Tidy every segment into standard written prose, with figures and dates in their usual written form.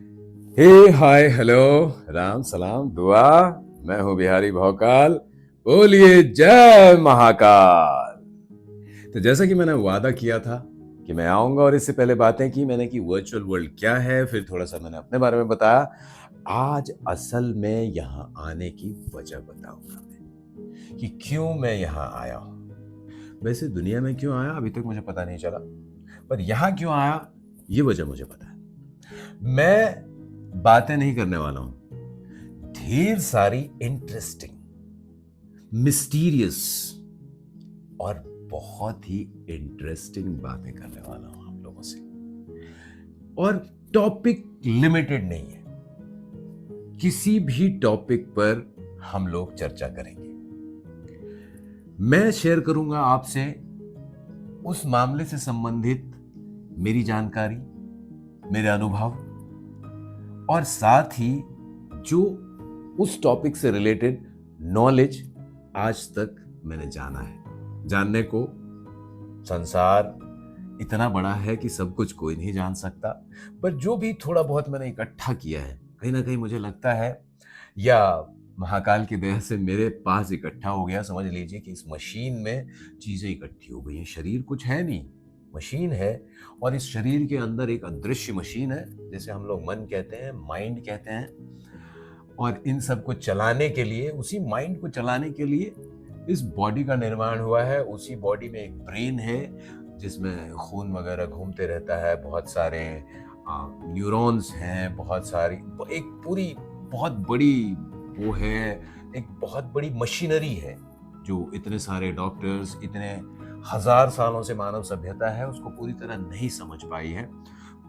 हे hi hello Ram सलाम दुआ। मैं हूं बिहारी भौकाल। बोलिए जय महाकाल। तो जैसा कि मैंने वादा किया था कि मैं आऊंगा और इससे पहले बातें की मैंने कि वर्चुअल वर्ल्ड क्या है, फिर थोड़ा सा मैंने अपने बारे में बताया। आज असल में यहां आने की वजह बताऊंगा मैं कि क्यों मैं यहां आया हूं। वैसे दुनिया में क्यों आया अभी तक मुझे पता नहीं चला, पर यहां क्यों आया ये वजह मुझे पता है। मैं बातें नहीं करने वाला हूं, ढेर सारी इंटरेस्टिंग, मिस्टीरियस और बहुत ही इंटरेस्टिंग बातें करने वाला हूं आप लोगों से। और टॉपिक लिमिटेड नहीं है, किसी भी टॉपिक पर हम लोग चर्चा करेंगे। मैं शेयर करूंगा आपसे उस मामले से संबंधित मेरी जानकारी, मेरे अनुभव और साथ ही जो उस टॉपिक से रिलेटेड नॉलेज आज तक मैंने जाना है। जानने को संसार इतना बड़ा है कि सब कुछ कोई नहीं जान सकता, पर जो भी थोड़ा बहुत मैंने इकट्ठा किया है कहीं ना कहीं मुझे लगता है, या महाकाल की दया से मेरे पास इकट्ठा हो गया। समझ लीजिए कि इस मशीन में चीजें इकट्ठी हो गई हैं। शरीर कुछ है नहीं, मशीन है। और इस शरीर के अंदर एक अदृश्य मशीन है, जैसे हम लोग मन कहते हैं, माइंड कहते हैं। और इन सब को चलाने के लिए, उसी माइंड को चलाने के लिए इस बॉडी का निर्माण हुआ है। उसी बॉडी में एक ब्रेन है जिसमें खून वगैरह घूमते रहता है, बहुत सारे न्यूरॉन्स हैं, बहुत सारी, एक पूरी बहुत बड़ी वो है, एक बहुत बड़ी मशीनरी है जो इतने सारे डॉक्टर्स, इतने हजार सालों से मानव सभ्यता है उसको पूरी तरह नहीं समझ पाई है।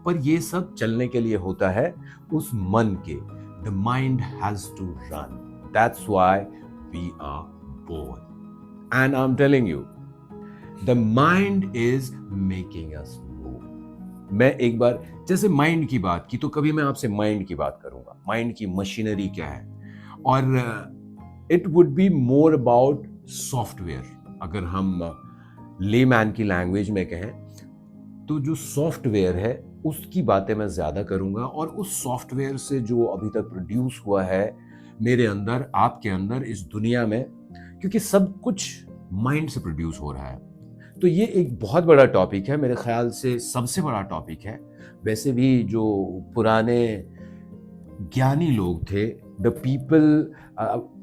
पर ये सब चलने के लिए होता है उस मन के। The mind has to run. That's why we are born. And I'm telling you, the mind is making us move. मैं एक बार जैसे माइंड की बात की तो कभी मैं आपसे माइंड की बात करूंगा, माइंड की मशीनरी क्या है। और it would be more about software. अगर हम लेमैन की लैंग्वेज में कहें तो जो सॉफ्टवेयर है उसकी बातें मैं ज्यादा करूंगा, और उस सॉफ्टवेयर से जो अभी तक प्रोड्यूस हुआ है मेरे अंदर, आपके अंदर, इस दुनिया में, क्योंकि सब कुछ माइंड से प्रोड्यूस हो रहा है। तो ये एक बहुत बड़ा टॉपिक है, मेरे ख्याल से सबसे बड़ा टॉपिक है। वैसे भी जो पुराने ज्ञानी लोग थे, द पीपल,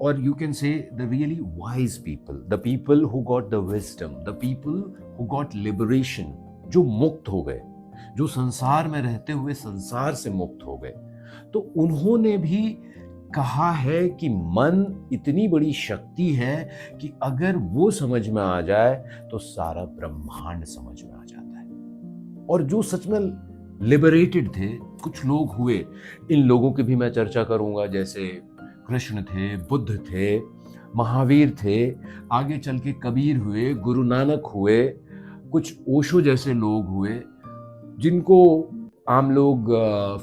और you can say the really wise people, the people who got the wisdom, the people who got liberation, जो मुक्त हो गए, जो संसार में रहते हुए संसार से मुक्त हो गए, तो उन्होंने भी कहा है कि मन इतनी बड़ी शक्ति है कि अगर वो समझ में आ जाए तो सारा ब्रह्मांड समझ में आ जाता है। और जो सच में लिबरेटेड थे, कुछ लोग हुए, इन लोगों की भी मैं चर्चा करूंगा। जैसे कृष्ण थे, बुद्ध थे, महावीर थे, आगे चल के कबीर हुए, गुरु नानक हुए, कुछ ओशो जैसे लोग हुए जिनको आम लोग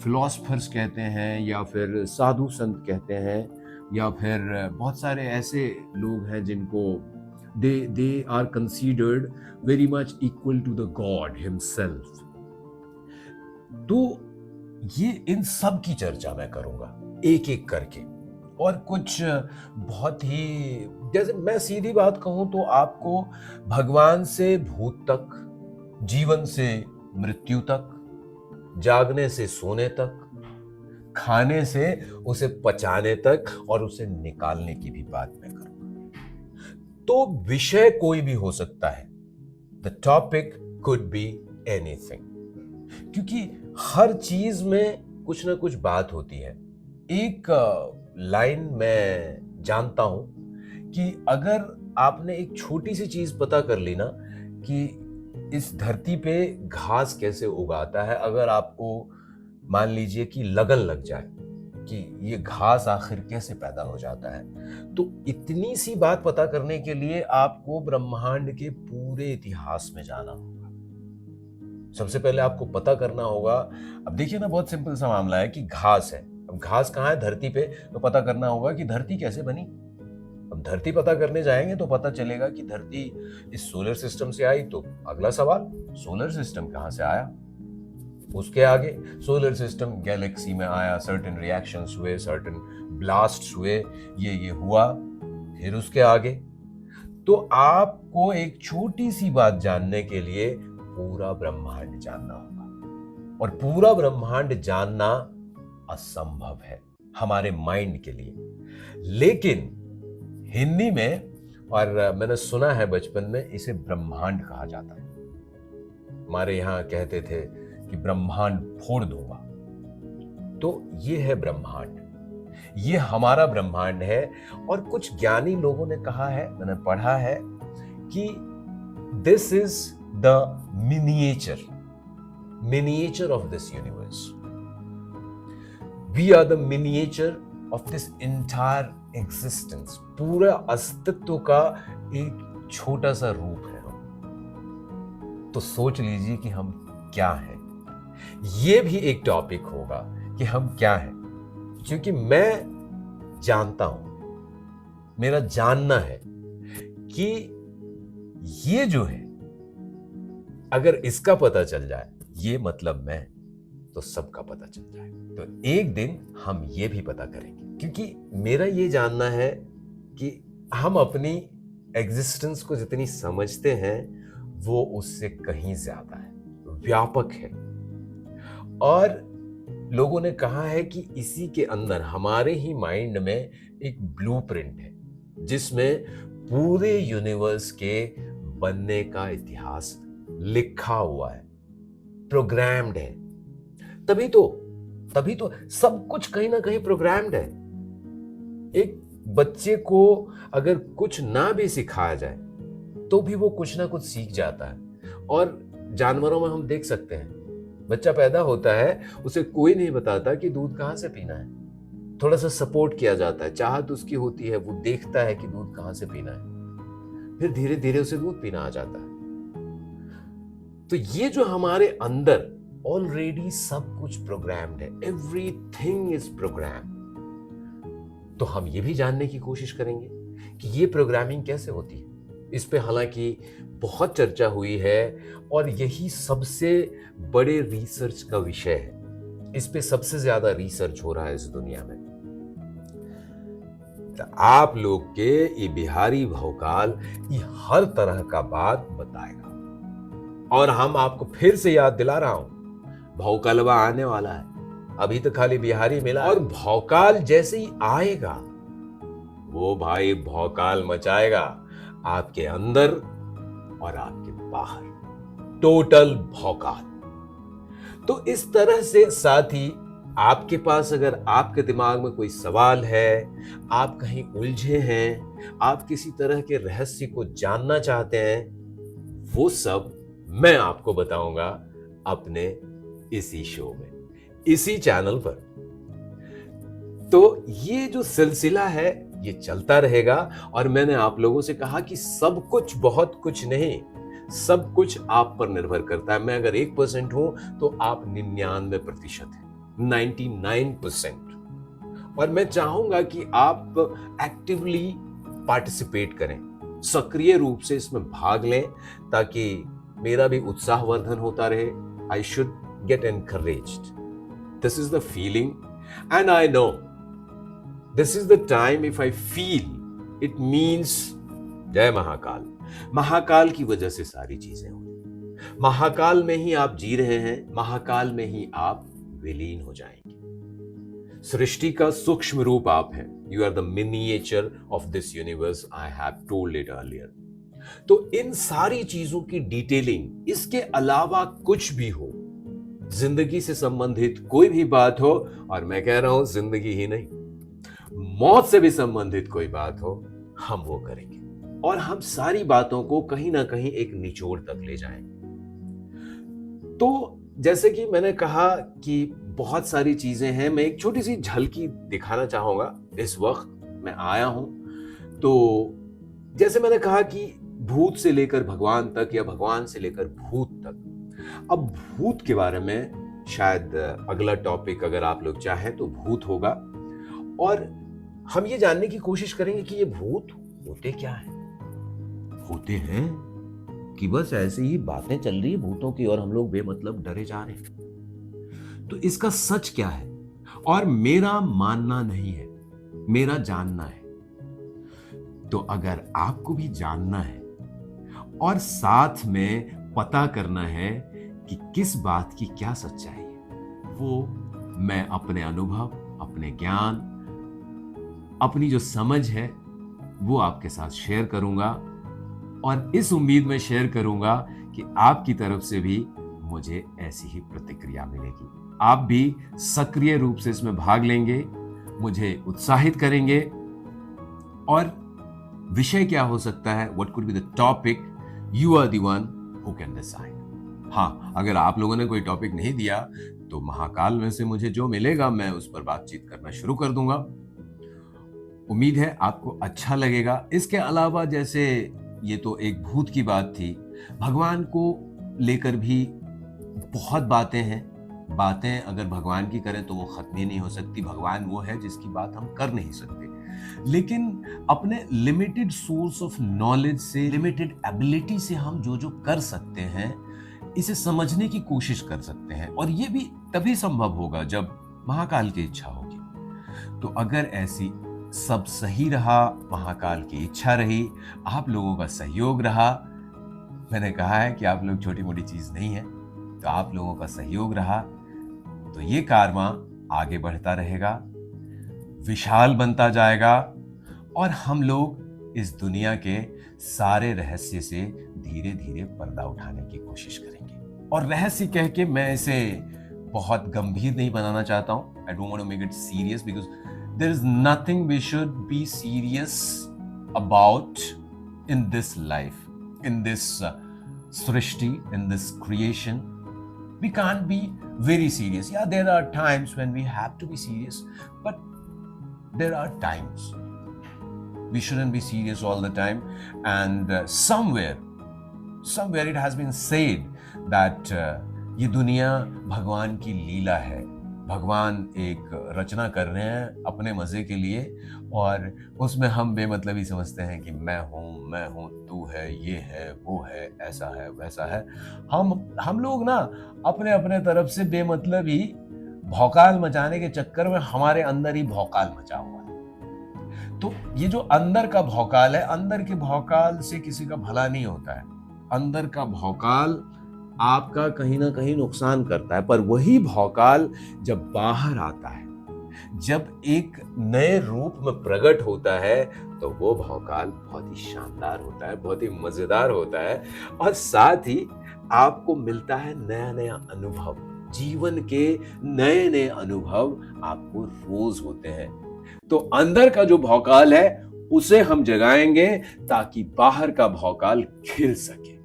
फिलोसफर्स कहते हैं, या फिर साधु संत कहते हैं, या फिर बहुत सारे ऐसे लोग हैं जिनको they are considered very much equal to the god himself. तो ये इन सब की चर्चा मैं करूंगा एक एक करके। और कुछ बहुत ही, जैसे मैं सीधी बात कहूं तो आपको भगवान से भूत तक, जीवन से मृत्यु तक, जागने से सोने तक, खाने से उसे पचाने तक और उसे निकालने की भी बात मैं करूंगा। तो विषय कोई भी हो सकता है, the topic could be anything, क्योंकि हर चीज में कुछ ना कुछ बात होती है। एक लाइन मैं जानता हूं कि अगर आपने एक छोटी सी चीज पता कर ली ना कि इस धरती पे घास कैसे उगाता है, अगर आपको मान लीजिए कि लगन लग जाए कि ये घास आखिर कैसे पैदा हो जाता है, तो इतनी सी बात पता करने के लिए आपको ब्रह्मांड के पूरे इतिहास में जाना होगा। सबसे पहले आपको पता करना होगा, अब देखिए ना, बहुत सिंपल सा मामला है कि घास है। अब घास कहाँ है? धरती पे। तो पता करना होगा कि धरती कैसे बनी। अब धरती पता करने जाएंगे तो पता चलेगा कि धरती इस सोलर सिस्टम से आई, तो अगला सवाल, सोलर सिस्टम कहां से आया? उसके आगे सोलर सिस्टम गैलेक्सी में आया, सर्टेन रिएक्शंस हुए, सर्टेन ब्लास्ट्स हुए, ये हुआ। फिर उसके आगे तो आपको एक छोटी सी बात जानने के लिए पूरा ब्रह्मांड जानना होगा, और पूरा ब्रह्मांड जानना असंभव है हमारे माइंड के लिए। लेकिन हिंदी में, और मैंने सुना है बचपन में, इसे ब्रह्मांड कहा जाता है। हमारे यहां कहते थे कि ब्रह्मांड फोड़ दूंगा। तो ये है ब्रह्मांड, ये हमारा ब्रह्मांड है। और कुछ ज्ञानी लोगों ने कहा है, मैंने पढ़ा है, कि this is the miniature of this universe. We are the miniature of this entire existence. पूरा अस्तित्व का एक छोटा सा रूप है हम। तो सोच लीजिए कि हम क्या हैं। ये भी एक टॉपिक होगा कि हम क्या हैं, क्योंकि मैं जानता हूं, मेरा जानना है कि ये जो है, अगर इसका पता चल जाए, ये मतलब मैं, तो सबका पता चल जाए। तो एक दिन हम ये भी पता करेंगे, क्योंकि मेरा ये जानना है कि हम अपनी एग्जिस्टेंस को जितनी समझते हैं वो उससे कहीं ज्यादा है, व्यापक है। और लोगों ने कहा है कि इसी के अंदर, हमारे ही माइंड में एक ब्लूप्रिंट है जिसमें पूरे यूनिवर्स के बनने का इतिहास लिखा हुआ है, प्रोग्राम्ड है। तभी तो सब कुछ कहीं ना कहीं प्रोग्राम्ड है। एक बच्चे को अगर कुछ ना भी सिखाया जाए तो भी वो कुछ ना कुछ सीख जाता है। और जानवरों में हम देख सकते हैं, बच्चा पैदा होता है, उसे कोई नहीं बताता कि दूध कहां से पीना है। थोड़ा सा सपोर्ट किया जाता है, चाहत उसकी होती है, वो देखता है कि दूध कहां से पीना है, फिर धीरे धीरे उसे दूध पीना आ जाता है। तो ये जो हमारे अंदर ऑलरेडी सब कुछ प्रोग्राम्ड है, एवरीथिंग इज प्रोग्राम। तो हम ये भी जानने की कोशिश करेंगे कि ये प्रोग्रामिंग कैसे होती है। इस पे हालांकि बहुत चर्चा हुई है और यही सबसे बड़े रिसर्च का विषय है। इस पे सबसे ज्यादा रिसर्च हो रहा है इस दुनिया में। तो आप लोग के ये बिहारी भौकाल ये हर तरह का बात बताएगा। और हम आपको फिर से याद दिला रहा हूं, भौकालवा आने वाला है। अभी तो खाली बिहारी मिला, और भौकाल जैसे ही आएगा वो भाई भौकाल मचाएगा आपके अंदर और आपके बाहर, टोटल भौकाल। तो इस तरह से, साथ ही आपके पास अगर आपके दिमाग में कोई सवाल है, आप कहीं उलझे हैं, आप किसी तरह के रहस्य को जानना चाहते हैं, वो सब मैं आपको बताऊंगा अपने इसी शो में, इसी चैनल पर। तो ये जो सिलसिला है ये चलता रहेगा। और मैंने आप लोगों से कहा कि सब कुछ, बहुत कुछ नहीं, सब कुछ आप पर निर्भर करता है। मैं अगर 1% हूं तो आप 99% हैं, 99%। और मैं चाहूंगा कि आप एक्टिवली पार्टिसिपेट करें, सक्रिय रूप से इसमें भाग लें, ताकि मेरा भी उत्साहवर्धन होता रहे। I should get encouraged. This is the feeling, and I know this is the time if I feel it means जय महाकाल। महाकाल की वजह से सारी चीजें हुई। महाकाल में ही आप जी रहे हैं, महाकाल में ही आप विलीन हो जाएंगे। सृष्टि का सूक्ष्म रूप आप हैं। You are the miniature of this universe. I have told it earlier. तो इन सारी चीजों की डिटेलिंग, इसके अलावा कुछ भी हो, जिंदगी से संबंधित कोई भी बात हो, और मैं कह रहा हूं जिंदगी ही नहीं, मौत से भी संबंधित कोई बात हो, हम वो करेंगे। और हम सारी बातों को कहीं ना कहीं एक निचोड़ तक ले जाएंगे। तो जैसे कि मैंने कहा कि बहुत सारी चीजें हैं, मैं एक छोटी सी झलकी दिखाना चाहूंगा। इस वक्त मैं आया हूं, तो जैसे मैंने कहा कि भूत से लेकर भगवान तक, या भगवान से लेकर भूत तक। अब भूत के बारे में शायद अगला टॉपिक, अगर आप लोग चाहें तो, भूत होगा। और हम ये जानने की कोशिश करेंगे कि ये भूत होते क्या हैं। होते हैं कि बस ऐसे ही बातें चल रही है भूतों की और हम लोग बेमतलब डरे जा रहे हैं। तो इसका सच क्या है? और मेरा मानना नहीं है, मेरा जानना है। तो अगर आपको भी जानना है और साथ में पता करना है कि किस बात की क्या सच्चाई है, वो मैं अपने अनुभव, अपने ज्ञान, अपनी जो समझ है, वो आपके साथ शेयर करूंगा और इस उम्मीद में शेयर करूंगा कि आपकी तरफ से भी मुझे ऐसी ही प्रतिक्रिया मिलेगी। आप भी सक्रिय रूप से इसमें भाग लेंगे, मुझे उत्साहित करेंगे। और विषय क्या हो सकता है, what could be the topic, you are the one who can decide. हाँ, अगर आप लोगों ने कोई टॉपिक नहीं दिया तो महाकाल में से मुझे जो मिलेगा मैं उस पर बातचीत करना शुरू कर दूंगा। उम्मीद है आपको अच्छा लगेगा। इसके अलावा, जैसे ये तो एक भूत की बात थी, भगवान को लेकर भी बहुत बातें हैं। बातें अगर भगवान की करें तो वो खत्म ही नहीं हो सकती। भगवान वो है जिसकी बात हम कर नहीं सकते, लेकिन अपने लिमिटेड सोर्स ऑफ नॉलेज से, लिमिटेड एबिलिटी से हम जो जो कर सकते हैं, इसे समझने की कोशिश कर सकते हैं। और ये भी तभी संभव होगा जब महाकाल की इच्छा होगी। तो अगर ऐसी सब सही रहा, महाकाल की इच्छा रही, आप लोगों का सहयोग रहा, मैंने कहा है कि आप लोग छोटी मोटी चीज नहीं है, तो आप लोगों का सहयोग रहा, तो ये कारवां आगे बढ़ता रहेगा, विशाल बनता जाएगा और हम लोग इस दुनिया के सारे रहस्य से धीरे धीरे पर्दा उठाने की कोशिश करेंगे। और रहस्य कह के मैं इसे बहुत गंभीर नहीं बनाना चाहता हूं। I don't want to make it serious because there is nothing we should be serious about in this life, in this सृष्टि, in this creation. We can't be very serious. Yeah, there are times when we have to be serious, but there are times we shouldn't be serious all the time. And somewhere it has been said that ये दुनिया भगवान की लीला है। भगवान एक रचना कर रहे हैं अपने मजे के लिए, और उसमें हम बेमतलबी समझते हैं कि मैं हूँ, तू है, ये है, वो है, ऐसा है, वैसा है। हम लोग ना अपने अपने तरफ से बेमतलब ही भौकाल मचाने के चक्कर में हमारे अंदर ही भौकाल मचा हुआ है। तो ये जो अंदर का भौकाल है, अंदर के भौकाल से किसी का भला नहीं होता है। अंदर का भौकाल आपका कहीं ना कहीं नुकसान करता है, पर वही भौकाल जब बाहर आता है, जब एक नए रूप में प्रकट होता है, तो वो भौकाल बहुत ही शानदार होता है, बहुत ही मजेदार होता है। और साथ ही आपको मिलता है नया नया अनुभव, जीवन के नए नए अनुभव आपको रोज होते हैं। तो अंदर का जो भौकाल है उसे हम जगाएंगे ताकि बाहर का भौकाल खिल सके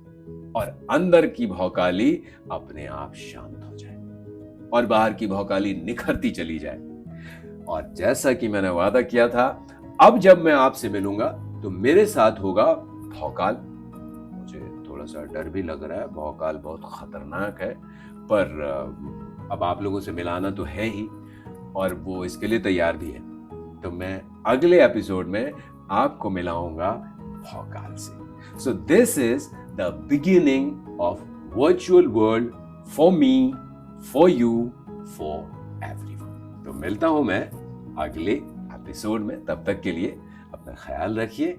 और अंदर की भौकाली अपने आप शांत हो जाए और बाहर की भौकाली निखरती चली जाए। और जैसा कि मैंने वादा किया था, अब जब मैं आपसे मिलूंगा तो मेरे साथ होगा भौकाल। मुझे थोड़ा सा डर भी लग रहा है, भौकाल बहुत खतरनाक है, पर अब आप लोगों से मिलाना तो है ही और वो इसके लिए तैयार भी है। तो मैं अगले एपिसोड में आपको मिलाऊंगा भौकाल से। So this is the beginning of virtual world for me, for you, for everyone. तो मिलता हूं मैं अगले एपिसोड में। तब तक के लिए अपना ख्याल रखिए।